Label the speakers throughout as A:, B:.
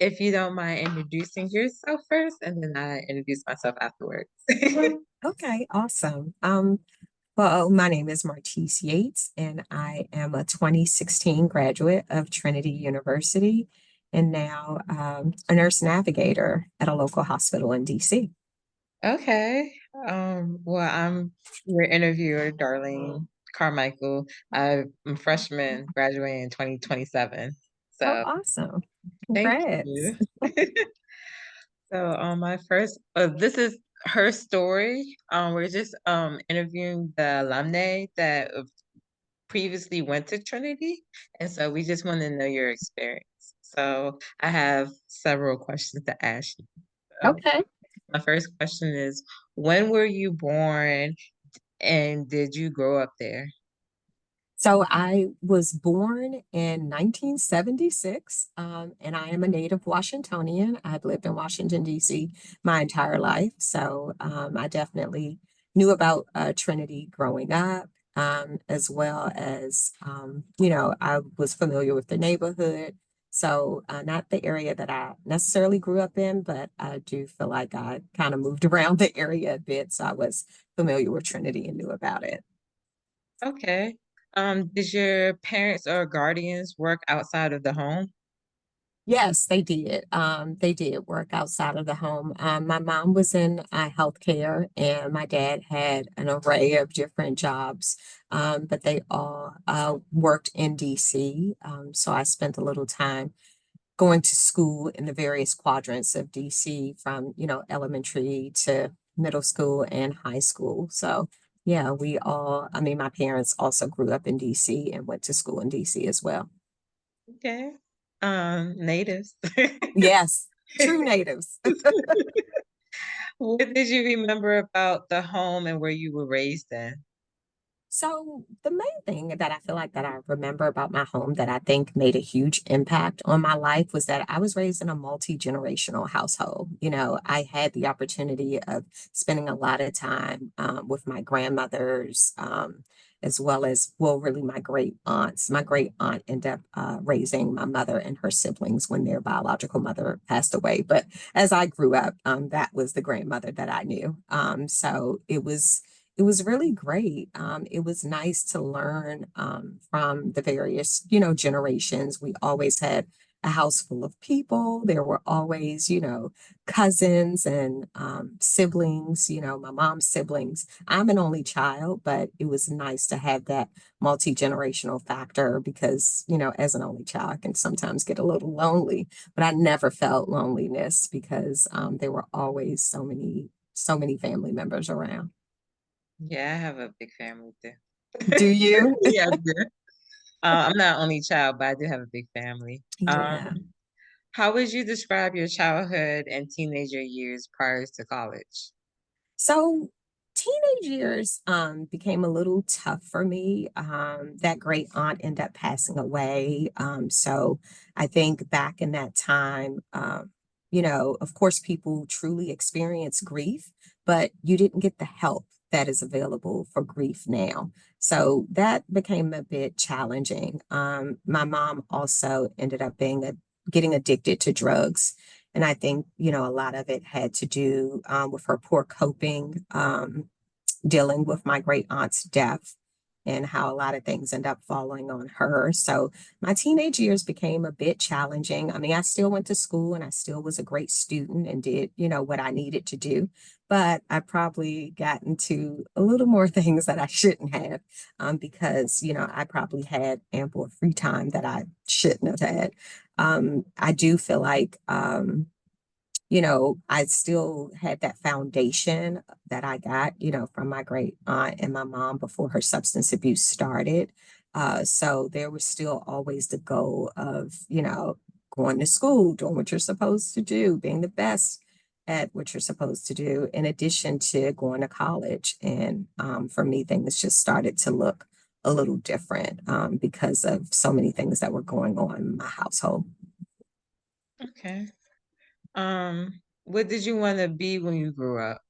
A: if you don't mind introducing yourself first, and then I introduce myself afterwards.
B: Okay, awesome. Well, my name is Martise Yates, and I am a 2016 graduate of Trinity University, and now a nurse navigator at a local hospital in DC.
A: Okay. Well, I'm your interviewer, Darlene Carmichael. I'm a freshman graduating in 2027.
B: Oh,
A: So
B: awesome.
A: thank
B: Congrats.
A: you. So my first this is her story. We're just interviewing the alumni that previously went to Trinity. And so we just want to know your experience. So I have several questions to ask you. So
B: Okay.
A: my first question is, when were you born and did you grow up there?
B: So I was born in 1976, and I am a native Washingtonian. I've lived in Washington, D.C. my entire life. So I definitely knew about Trinity growing up, as well as, I was familiar with the neighborhood. So not the area that I necessarily grew up in, but I do feel like I kind of moved around the area a bit. So I was familiar with Trinity and knew about it.
A: Okay. Did your parents or guardians work outside of the home?
B: Yes, they did. They did work outside of the home. My mom was in healthcare, and my dad had an array of different jobs, but they all worked in DC. So I spent a little time going to school in the various quadrants of DC, from elementary to middle school and high school. So yeah, I mean, my parents also grew up in DC and went to school in DC as well.
A: Okay. Natives.
B: Yes, true natives.
A: What did you remember about the home and where you were raised in?
B: So the main thing that I feel like that I remember about my home that I think made a huge impact on my life was that I was raised in a multi-generational household. I had the opportunity of spending a lot of time with my grandmothers, as well as, well, really my great aunts. My great aunt ended up raising my mother and her siblings when their biological mother passed away. But as I grew up, that was the grandmother that I knew. So it was really great. It was nice to learn from the various, generations. We always had a house full of people. There were always, cousins and siblings, my mom's siblings. I'm an only child, but it was nice to have that multi-generational factor because, as an only child, I can sometimes get a little lonely, but I never felt loneliness because there were always so many family members around.
A: Yeah, I have a big family too.
B: Do you?
A: Yeah, I do. I'm not only child, but I do have a big family.
B: Yeah.
A: How would you describe your childhood and teenager years prior to college?
B: So teenage years became a little tough for me. That great aunt ended up passing away. So I think back in that time, of course, people truly experience grief, but you didn't get the help that is available for grief now. So that became a bit challenging. My mom also ended up getting addicted to drugs. And I think, a lot of it had to do with her poor coping, dealing with my great aunt's death and how a lot of things end up falling on her. So my teenage years became a bit challenging. I mean, I still went to school and I still was a great student and did, what I needed to do. But I probably got into a little more things that I shouldn't have, because, I probably had ample free time that I shouldn't have had. I do feel like, I still had that foundation that I got, from my great aunt and my mom before her substance abuse started. So there was still always the goal of, going to school, doing what you're supposed to do, being the best at what you're supposed to do, in addition to going to college. And for me, things just started to look a little different because of so many things that were going on in my household.
A: Okay. What did you want to be when you grew up?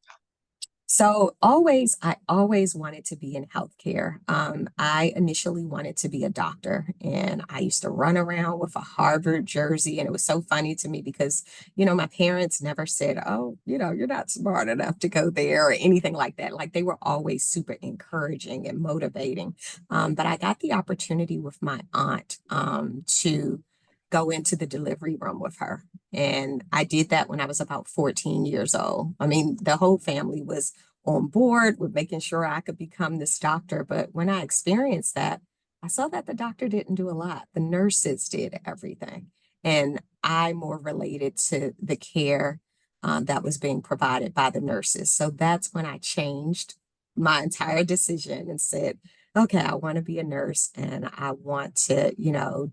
B: So I always wanted to be in healthcare. I initially wanted to be a doctor, and I used to run around with a Harvard jersey. And it was so funny to me because, my parents never said, oh, you're not smart enough to go there or anything like that. Like they were always super encouraging and motivating. But I got the opportunity with my aunt to go into the delivery room with her. And I did that when I was about 14 years old. I mean, the whole family was on board with making sure I could become this doctor. But when I experienced that, I saw that the doctor didn't do a lot. The nurses did everything. And I more related to the care that was being provided by the nurses. So that's when I changed my entire decision and said, okay, I want to be a nurse and I want to,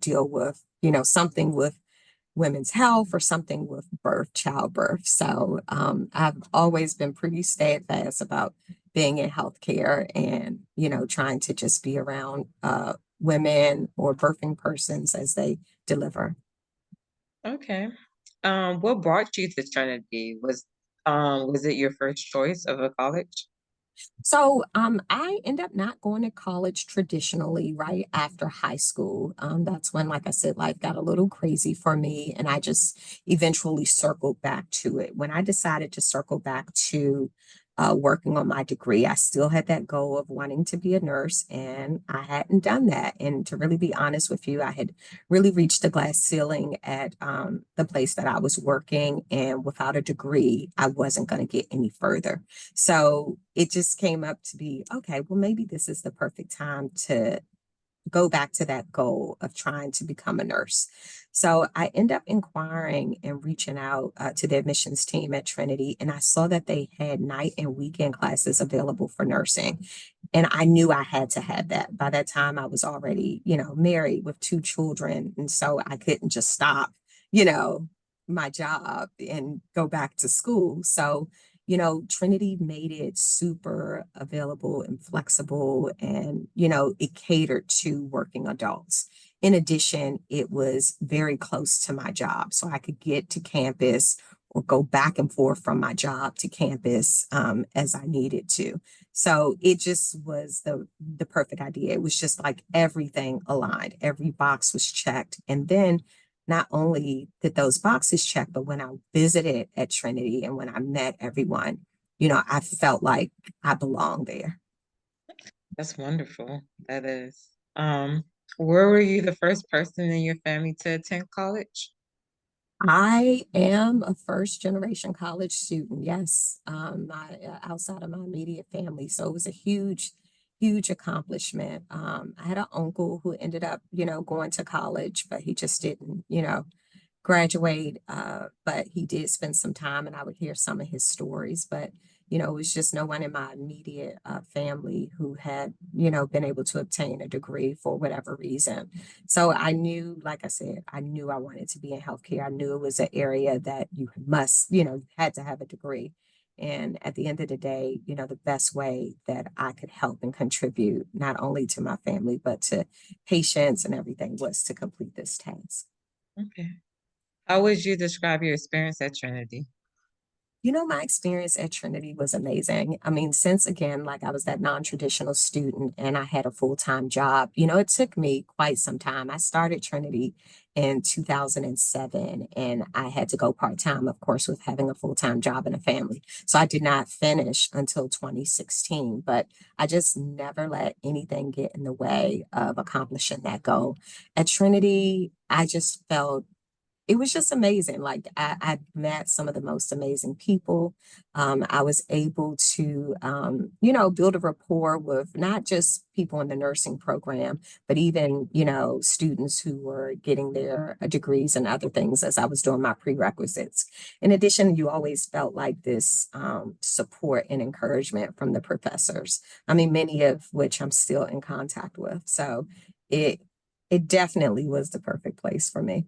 B: deal with, something with women's health or something with childbirth. So I've always been pretty steadfast about being in healthcare and, trying to just be around women or birthing persons as they deliver.
A: Okay. What brought you to Trinity? Was it your first choice of a college?
B: So I end up not going to college traditionally right after high school. That's when, like I said, life got a little crazy for me, and I just eventually circled back to it. When I decided to circle back to working on my degree, I still had that goal of wanting to be a nurse, and I hadn't done that. And to really be honest with you, I had really reached the glass ceiling at the place that I was working, and without a degree, I wasn't going to get any further. So it just came up to be okay, well, maybe this is the perfect time to go back to that goal of trying to become a nurse. So I end up inquiring and reaching out to the admissions team at Trinity, and I saw that they had night and weekend classes available for nursing. And I knew I had to have that. By that time, I was already, married with two children. And so I couldn't just stop, you know, my job and go back to school. So, Trinity made it super available and flexible and, it catered to working adults. In addition, it was very close to my job. So I could get to campus or go back and forth from my job to campus as I needed to. So it just was the perfect idea. It was just like everything aligned, every box was checked. And then not only did those boxes check, but when I visited at Trinity and when I met everyone, I felt like I belonged there.
A: That's wonderful. That is. Where were you the first person in your family to attend college?
B: I am a first generation college student. Yes, outside of my immediate family, so it was a huge accomplishment. I had an uncle who ended up, going to college, but he just didn't, graduate. But he did spend some time, and I would hear some of his stories. But it was just no one in my immediate family who had, been able to obtain a degree for whatever reason. So I knew, like I said, I knew I wanted to be in healthcare. I knew it was an area that you must, had to have a degree. And at the end of the day, the best way that I could help and contribute not only to my family, but to patients and everything was to complete this task.
A: Okay. How would you describe your experience at Trinity?
B: My experience at Trinity was amazing. I mean, since again, like I was that non-traditional student and I had a full-time job, it took me quite some time. I started Trinity in 2007 and I had to go part-time, of course, with having a full-time job and a family. So I did not finish until 2016, but I just never let anything get in the way of accomplishing that goal. At Trinity, I just felt it was just amazing. Like I met some of the most amazing people. I was able to, build a rapport with not just people in the nursing program, but even, students who were getting their degrees and other things as I was doing my prerequisites. In addition, you always felt like this support and encouragement from the professors. I mean, many of which I'm still in contact with. So it it definitely was the perfect place for me.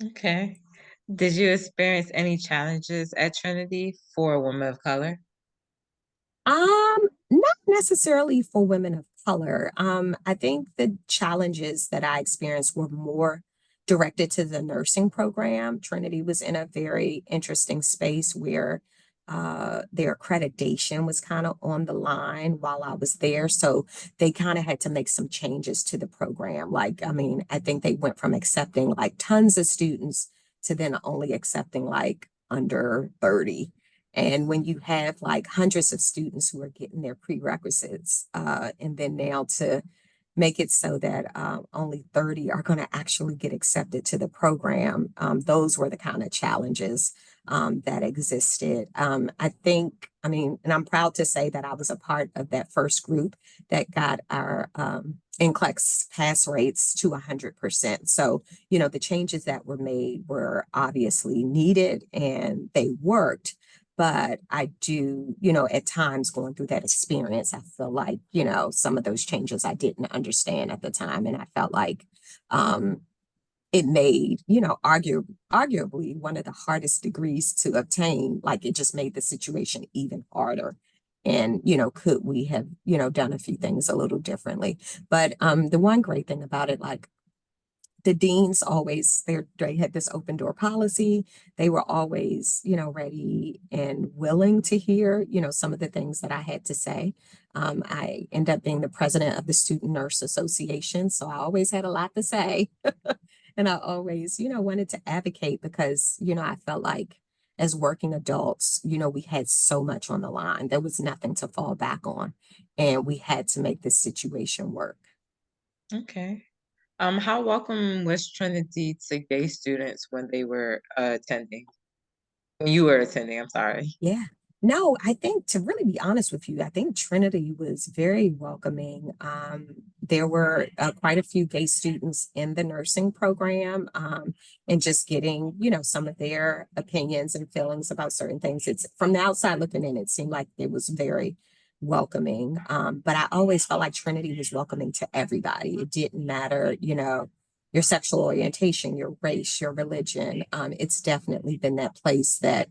A: Okay. Did you experience any challenges at Trinity for a woman of color?
B: Not necessarily for women of color. I think the challenges that I experienced were more directed to the nursing program. Trinity was in a very interesting space where their accreditation was kind of on the line while I was there. So they kind of had to make some changes to the program. Like, I mean, I think they went from accepting like tons of students to then only accepting like under 30. And when you have like hundreds of students who are getting their prerequisites, and then now to make it so that only 30 are going to actually get accepted to the program, those were the kind of challenges that existed. I think, I mean, and I'm proud to say that I was a part of that first group that got our NCLEX pass rates to 100%. So, you know, the changes that were made were obviously needed and they worked. But I do, you know, at times going through that experience, I feel like, you know, some of those changes I didn't understand at the time. And I felt like um, it made, you know, arguably one of the hardest degrees to obtain. Like it just made the situation even harder. And, you know, could we have, you know, done a few things a little differently? But the one great thing about it, like the deans always they had this open door policy. They were always, you know, ready and willing to hear, you know, some of the things that I had to say. I ended up being the president of the Student Nurse Association, so I always had a lot to say. And I always, you know, wanted to advocate because, you know, I felt like as working adults, you know, we had so much on the line. There was nothing to fall back on, and we had to make this situation work.
A: Okay. How welcome was Trinity to gay students when they were attending? When you were attending, I'm sorry.
B: Yeah. No, I think to really be honest with you, I think Trinity was very welcoming. There were quite a few gay students in the nursing program, and just getting, you know, some of their opinions and feelings about certain things. It's from the outside looking in, it seemed like it was very welcoming. But I always felt like Trinity was welcoming to everybody. It didn't matter, you know, your sexual orientation, your race, your religion. It's definitely been that place that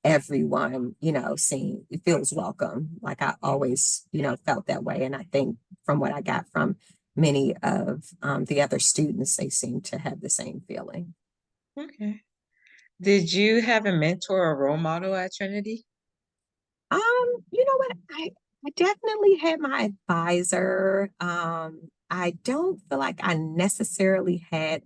B: everyone, you know, seeing it feels welcome. Like I always, you know, felt that way. And I think from what I got from many of the other students, they seem to have the same feeling.
A: Okay. Did you have a mentor or role model at Trinity?
B: You know what? I definitely had my advisor. I don't feel like I necessarily had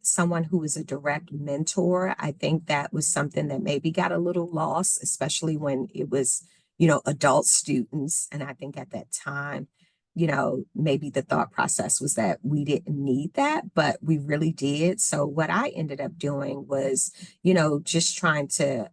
B: someone who was a direct mentor. I think that was something that maybe got a little lost, especially when it was, you know, adult students. And I think at that time, you know, maybe the thought process was that we didn't need that, but we really did. So what I ended up doing was, you know, just trying to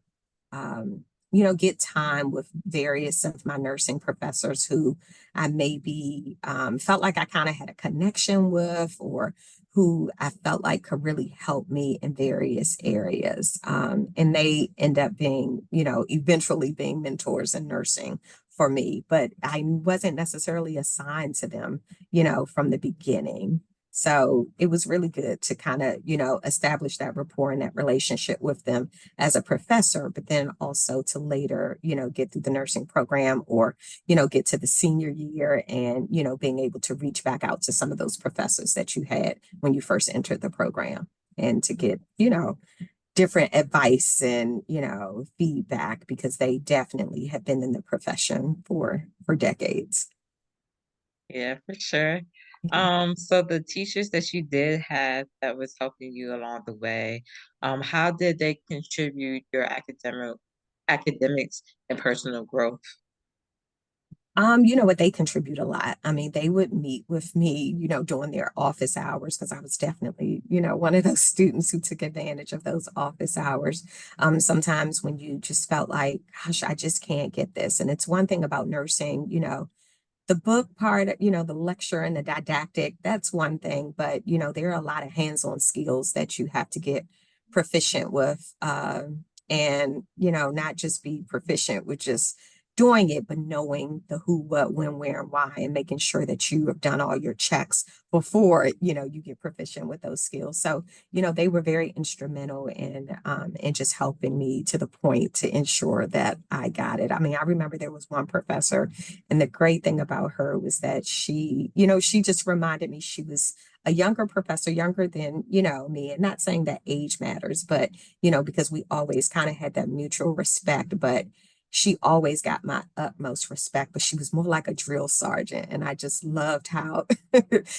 B: you know, get time with various of my nursing professors who I maybe felt like I kind of had a connection with, or who I felt like could really help me in various areas. And they end up being, you know, eventually being mentors in nursing for me, but I wasn't necessarily assigned to them, you know, from the beginning. So it was really good to kind of, you know, establish that rapport and that relationship with them as a professor, but then also to later, you know, get through the nursing program or, you know, get to the senior year and, you know, being able to reach back out to some of those professors that you had when you first entered the program and to get, you know, different advice and, you know, feedback because they definitely have been in the profession for decades.
A: Yeah, for sure.
B: Yeah.
A: So the teachers that you did have that was helping you along the way, how did they contribute your academics and personal growth?
B: You know what, they contribute a lot. I mean, they would meet with me, you know, during their office hours because I was definitely, you know, one of those students who took advantage of those office hours. Sometimes when you just felt like, gosh, I just can't get this. And it's one thing about nursing, you know, the book part, you know, the lecture and the didactic, that's one thing, but you know, there are a lot of hands-on skills that you have to get proficient with. And you know, not just be proficient with just doing it, but knowing the who, what, when, where, and why, and making sure that you have done all your checks before, you know, you get proficient with those skills. So, you know, they were very instrumental in just helping me to the point to ensure that I got it. I mean, I remember there was one professor and the great thing about her was that she, you know, she just reminded me she was a younger professor, younger than, me, and not saying that age matters, but, because we always kind of had that mutual respect, but she always got my utmost respect, but she was more like a drill sergeant. And I just loved how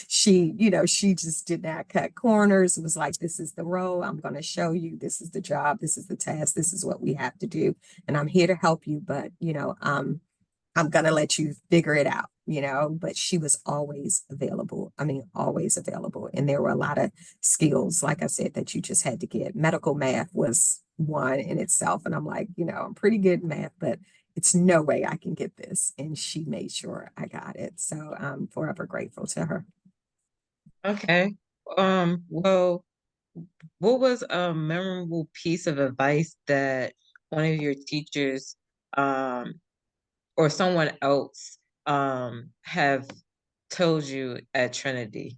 B: she just did not cut corners. It was like, this is the role. I'm going to show you. This is the job. This is the task. This is what we have to do. And I'm here to help you, but, I'm going to let you figure it out, but she was always available. I mean, always available. And there were a lot of skills, like I said, that you just had to get. Medical math was one in itself. And I'm like, I'm pretty good in math, but it's no way I can get this. And she made sure I got it. So I'm forever grateful to her.
A: Okay. Well, what was a memorable piece of advice that one of your teachers, um, or someone else, have told you at Trinity?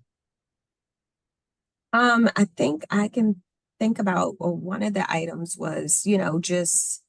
B: I think I can think about, well, one of the items was, just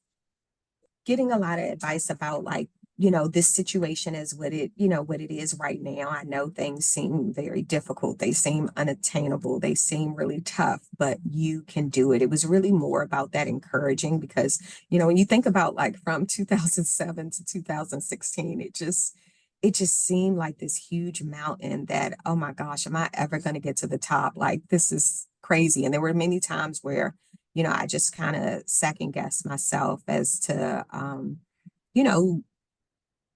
B: getting a lot of advice about like, this situation is what it is right now. I know things seem very difficult. They seem unattainable. They seem really tough, but you can do it. It was really more about that encouraging because, when you think about like from 2007 to 2016, it just seemed like this huge mountain that, oh my gosh, am I ever going to get to the top? Like this is crazy. And there were many times where I just kind of second guessed myself as to, you know,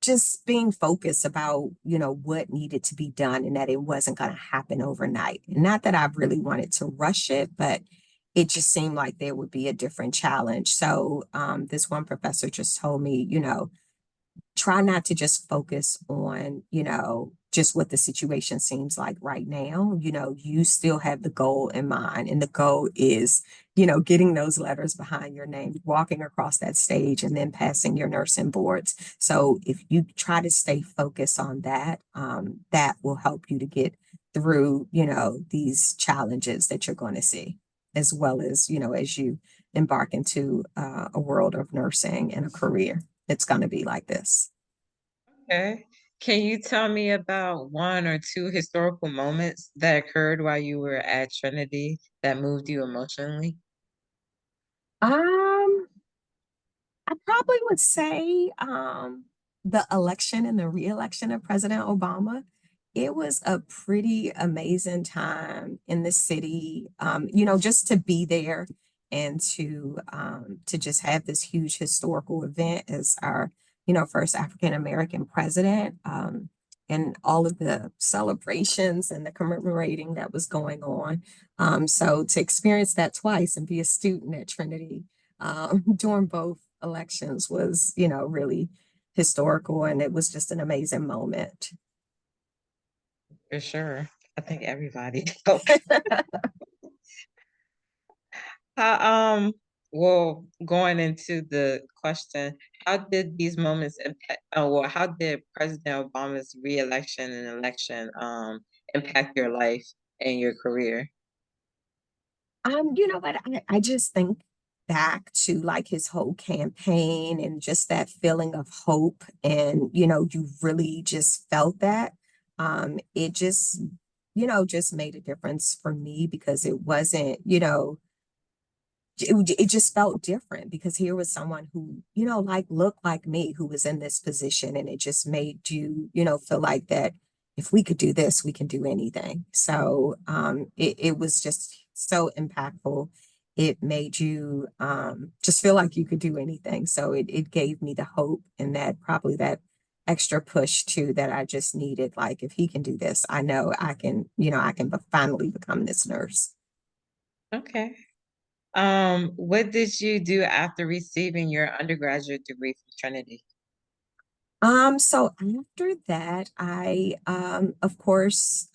B: just being focused about, what needed to be done and that it wasn't going to happen overnight. And not that I really wanted to rush it, but it just seemed like there would be a different challenge. So this one professor just told me, try not to just focus on, just what the situation seems like right now. You still have the goal in mind, and the goal is, getting those letters behind your name, walking across that stage, and then passing your nursing boards. So if you try to stay focused on that, that will help you to get through, these challenges that you're going to see, as well as, as you embark into a world of nursing and a career. It's going to be like this.
A: Okay. Can you tell me about one or two historical moments that occurred while you were at Trinity that moved you emotionally?
B: Um, I probably would say the election and the re-election of President Obama. It was a pretty amazing time in the city, just to be there and to just have this huge historical event as our, first African American president, and all of the celebrations and the commemorating that was going on. So to experience that twice and be a student at Trinity during both elections was, really historical, and it was just an amazing moment.
A: For sure. I think everybody felt. Well, going into the question, how did these moments impact, well, how did President Obama's re-election and election impact your life and your career?
B: You know what? I just think back to like his whole campaign and just that feeling of hope. And, you really just felt that. It just made a difference for me because it wasn't, it just felt different because here was someone who, like looked like me, who was in this position, and it just made you, feel like that if we could do this, we can do anything. So it was just so impactful. It made you just feel like you could do anything. So it gave me the hope and that probably that extra push too that I just needed. Like if he can do this, I know I can, I can finally become this nurse.
A: Okay. What did you do after receiving your undergraduate degree from Trinity?
B: So after that, I of course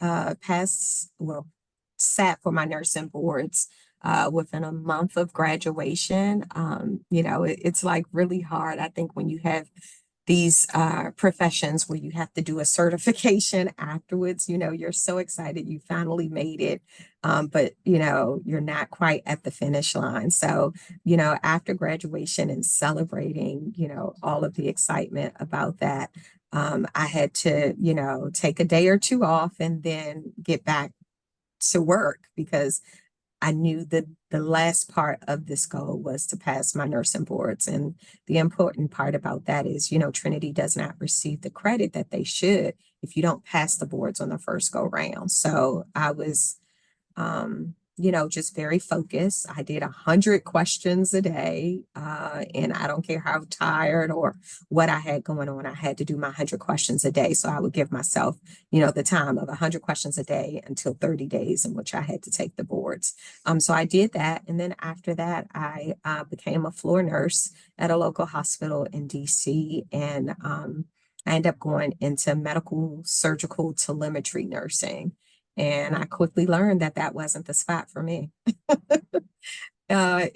B: sat for my nursing boards within a month of graduation. It's like really hard, I think, when you have these professions where you have to do a certification afterwards. You're so excited you finally made it, but you're not quite at the finish line. So, after graduation and celebrating, all of the excitement about that, I had to, take a day or two off and then get back to work because I knew that the last part of this goal was to pass my nursing boards. And the important part about that is, Trinity does not receive the credit that they should if you don't pass the boards on the first go round. So I was just very focused. I did 100 questions a day, and I don't care how tired or what I had going on. I had to do my 100 questions a day. So I would give myself, the time of 100 questions a day until 30 days in which I had to take the boards. So I did that, and then after that, I became a floor nurse at a local hospital in DC, and I ended up going into medical surgical telemetry nursing. And I quickly learned that that wasn't the spot for me. I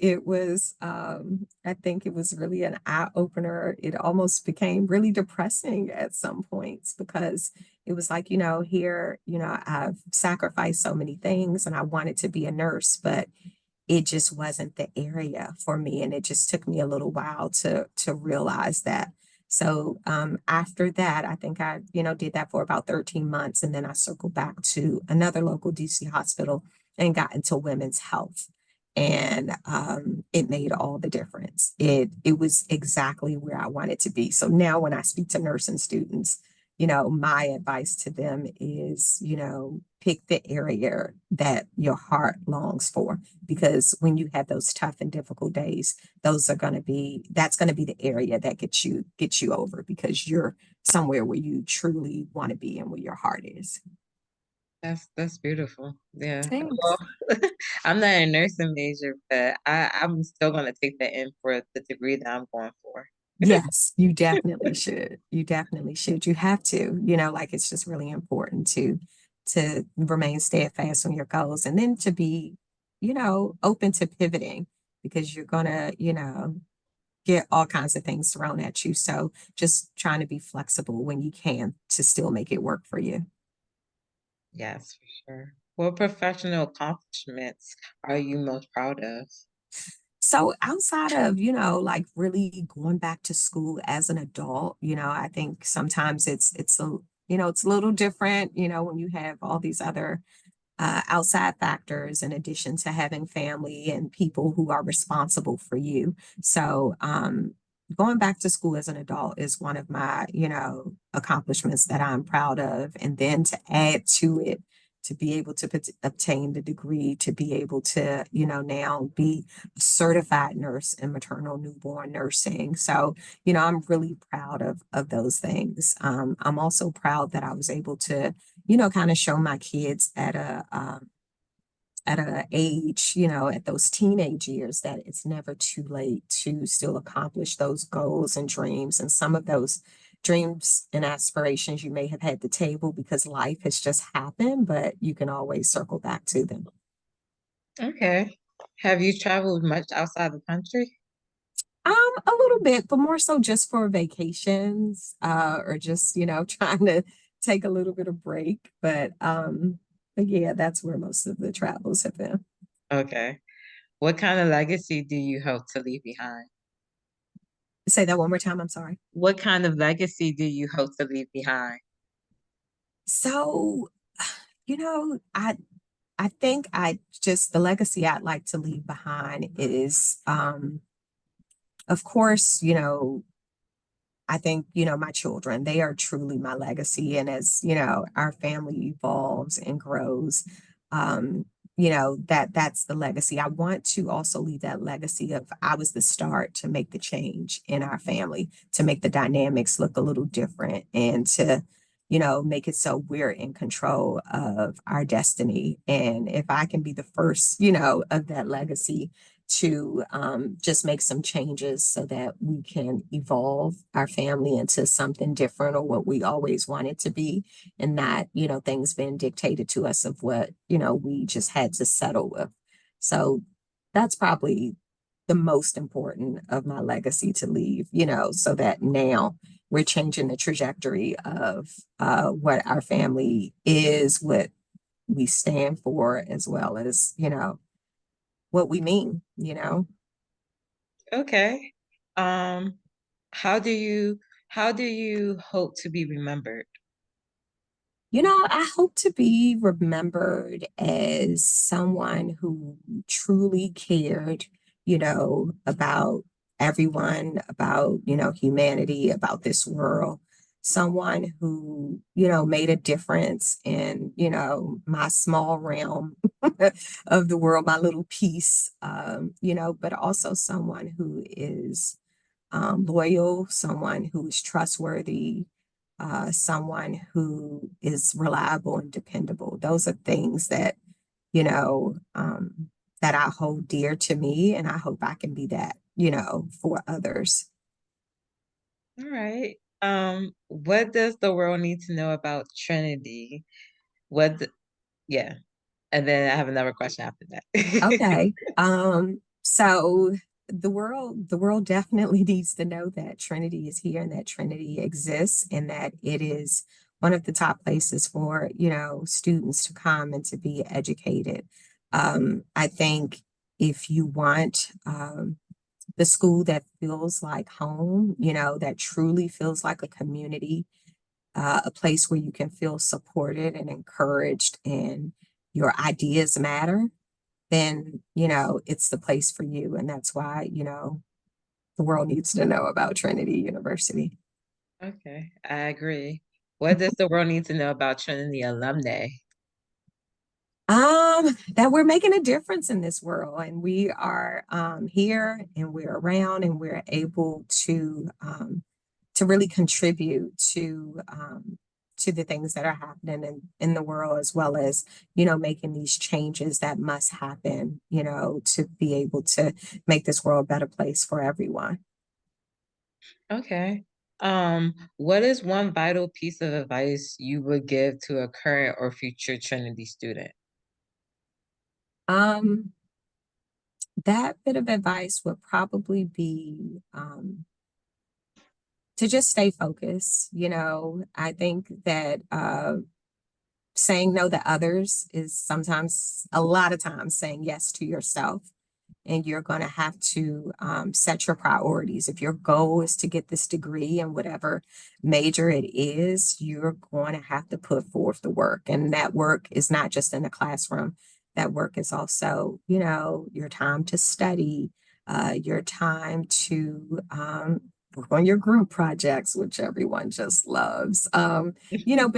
B: think it was really an eye opener. It almost became really depressing at some points because it was like, here, I've sacrificed so many things and I wanted to be a nurse, but it just wasn't the area for me. And it just took me a little while to realize that. So after that, I think I, did that for about 13 months. And then I circled back to another local DC hospital and got into women's health. And it made all the difference. It was exactly where I wanted to be. So now when I speak to nursing students, my advice to them is, pick the area that your heart longs for. Because when you have those tough and difficult days, that's going to be the area that gets you over because you're somewhere where you truly want to be and where your heart is.
A: That's beautiful. Yeah. Well,
B: Thanks.
A: I'm not a nursing major, but I'm still gonna take that in for the degree that I'm going for.
B: Yes, you definitely should. You definitely should. You have to, like it's just really important to remain steadfast on your goals and then to be, open to pivoting because you're gonna, get all kinds of things thrown at you. So just trying to be flexible when you can to still make it work for you.
A: Yes, for sure. What professional accomplishments are you most proud of?
B: So outside of, like really going back to school as an adult, I think sometimes it's a little different, when you have all these other outside factors in addition to having family and people who are responsible for you. So, going back to school as an adult is one of my, accomplishments that I'm proud of. And then to add to it, to be able to obtain the degree, to be able to, now be a certified nurse in maternal newborn nursing. So, I'm really proud of those things. I'm also proud that I was able to kind of show my kids at a age, at those teenage years that it's never too late to still accomplish those goals and dreams. And some of those dreams and aspirations you may have had to table because life has just happened, but you can always circle back to them.
A: Okay. Have you traveled much outside the country?
B: A little bit, but more so just for vacations, or just, trying to take a little bit of break. But yeah, that's where most of the travels have been.
A: Okay. What kind of legacy do you hope to leave behind?
B: Say that one more time. I'm sorry.
A: What kind of legacy do you hope to leave behind?
B: So, I think the legacy I'd like to leave behind is, of course, I think, my children, they are truly my legacy. And as, our family evolves and grows, um, that's the legacy. I want to also leave that legacy of I was the start to make the change in our family, to make the dynamics look a little different and to, make it so we're in control of our destiny. And if I can be the first, of that legacy, to just make some changes so that we can evolve our family into something different or what we always wanted to be and not, things being dictated to us of what, we just had to settle with. So that's probably the most important of my legacy to leave, so that now we're changing the trajectory of what our family is, what we stand for, as well as, what we mean.
A: Okay. Um, how do you how do you hope to be remembered?
B: I hope to be remembered as someone who truly cared, about everyone, about, humanity, about this world. Someone who, made a difference in, my small realm of the world, my little piece, but also someone who is loyal, someone who is trustworthy, someone who is reliable and dependable. Those are things that, you know, um, that I hold dear to me, and I hope I can be that, for others.
A: All right. What does the world need to know about Trinity? What yeah. And then I have another question after that.
B: Okay. So the world definitely needs to know that Trinity is here and that Trinity exists and that it is one of the top places for, students to come and to be educated. I think if you want the school that feels like home, that truly feels like a community, a place where you can feel supported and encouraged and your ideas matter, then, it's the place for you. And that's why, the world needs to know about Trinity University.
A: Okay, I agree. What does the world need to know about Trinity alumni?
B: That we're making a difference in this world and we are here and we're around and we're able to really contribute to the things that are happening in the world, as well as, making these changes that must happen, to be able to make this world a better place for everyone.
A: Okay. What is one vital piece of advice you would give to a current or future Trinity student?
B: Um, that bit of advice would probably be to just stay focused. I think that saying no to others is sometimes, a lot of times, saying yes to yourself. And you're going to have to set your priorities. If your goal is to get this degree in whatever major it is, you're going to have to put forth the work. And that work is not just in the classroom, that work is also, your time to study, your time to work on your group projects, which everyone just loves. But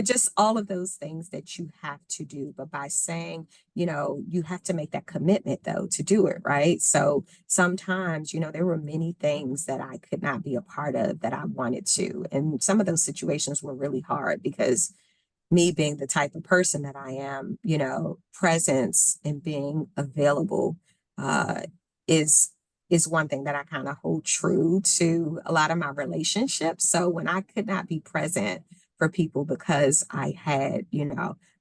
B: just all of those things that you have to do. But by saying, you have to make that commitment though to do it, right? So sometimes, there were many things that I could not be a part of that I wanted to. And some of those situations were really hard because me being the type of person that I am, presence and being available uh, is is one thing that I kind of hold true to a lot of my relationships. So when I could not be present for people because I had,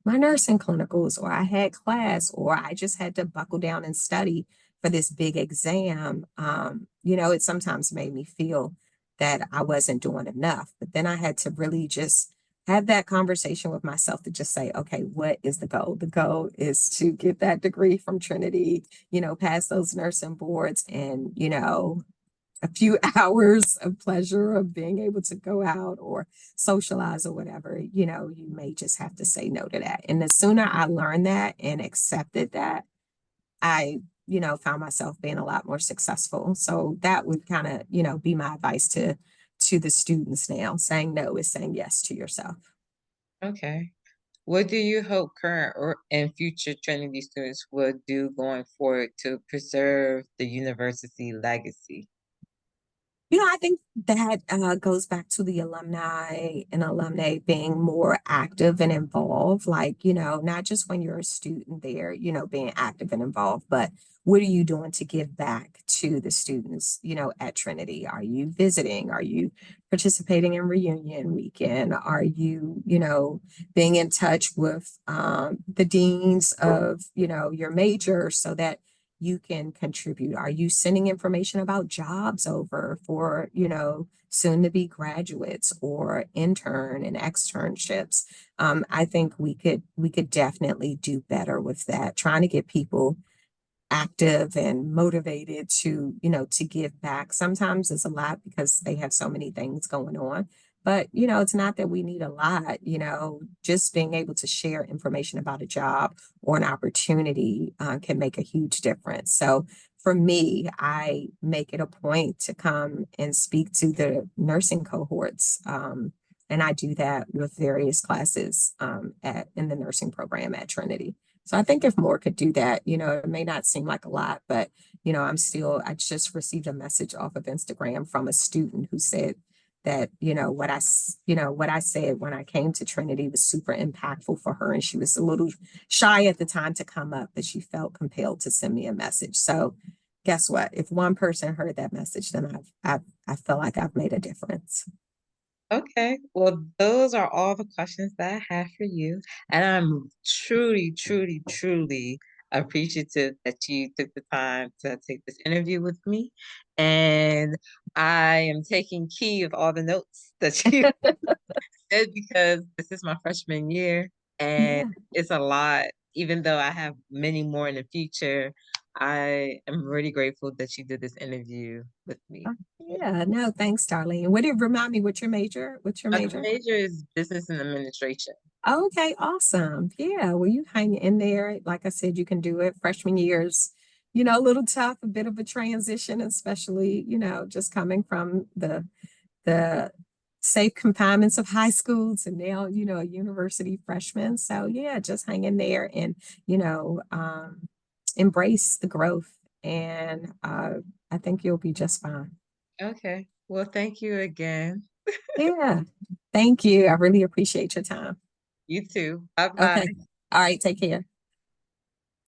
B: my nursing clinicals or I had class or I just had to buckle down and study for this big exam, it sometimes made me feel that I wasn't doing enough. But then I had to really just have that conversation with myself to just say, okay, what is the goal? The goal is to get that degree from Trinity, pass those nursing boards and, a few hours of pleasure of being able to go out or socialize or whatever, you may just have to say no to that. And the sooner I learned that and accepted that, I, found myself being a lot more successful. So that would kind of, be my advice to the students now. Saying no is saying yes to yourself.
A: Okay. What do you hope current or and future Trinity students will do going forward to preserve the university legacy?
B: I think that goes back to the alumni and alumni being more active and involved. Like, not just when you're a student there, being active and involved, but what are you doing to give back to the students, at Trinity? Are you visiting? Are you participating in reunion weekend? Are you, being in touch with the deans of, your major so that you can contribute? Are you sending information about jobs over for, soon to be graduates or intern and externships? I think we could definitely do better with that, trying to get people active and motivated to give back. Sometimes it's a lot because they have so many things going on, But, it's not that we need a lot, just being able to share information about a job or an opportunity can make a huge difference. So for me, I make it a point to come and speak to the nursing cohorts. And I do that with various classes in the nursing program at Trinity. So I think if more could do that, it may not seem like a lot, but I just received a message off of Instagram from a student who said that, what I said when I came to Trinity was super impactful for her. And she was a little shy at the time to come up, but she felt compelled to send me a message. So guess what? If one person heard that message, then I feel like I've made a difference.
A: Okay, well, those are all the questions that I have for you. And I'm truly, truly, truly appreciative that you took the time to take this interview with me. And I am taking key of all the notes that you said because this is my freshman year and
B: Yeah.
A: it's a lot. Even though I have many more in the future, I am really grateful that you did this interview with me.
B: Yeah. No, thanks, Darlene. Would it remind me what's your major? What's your
A: My
B: major?
A: major is business and administration.
B: Okay, awesome. Yeah, well, you hang in there. Like I said, you can do it. Freshman years, a little tough, a bit of a transition, especially, just coming from the safe confinements of high school to now, a university freshman. So yeah, just hang in there and, embrace the growth. And I think you'll be just fine.
A: Okay. Well, thank you again.
B: Yeah. Thank you. I really appreciate your time.
A: You too. Bye bye.
B: Okay. All right. Take care.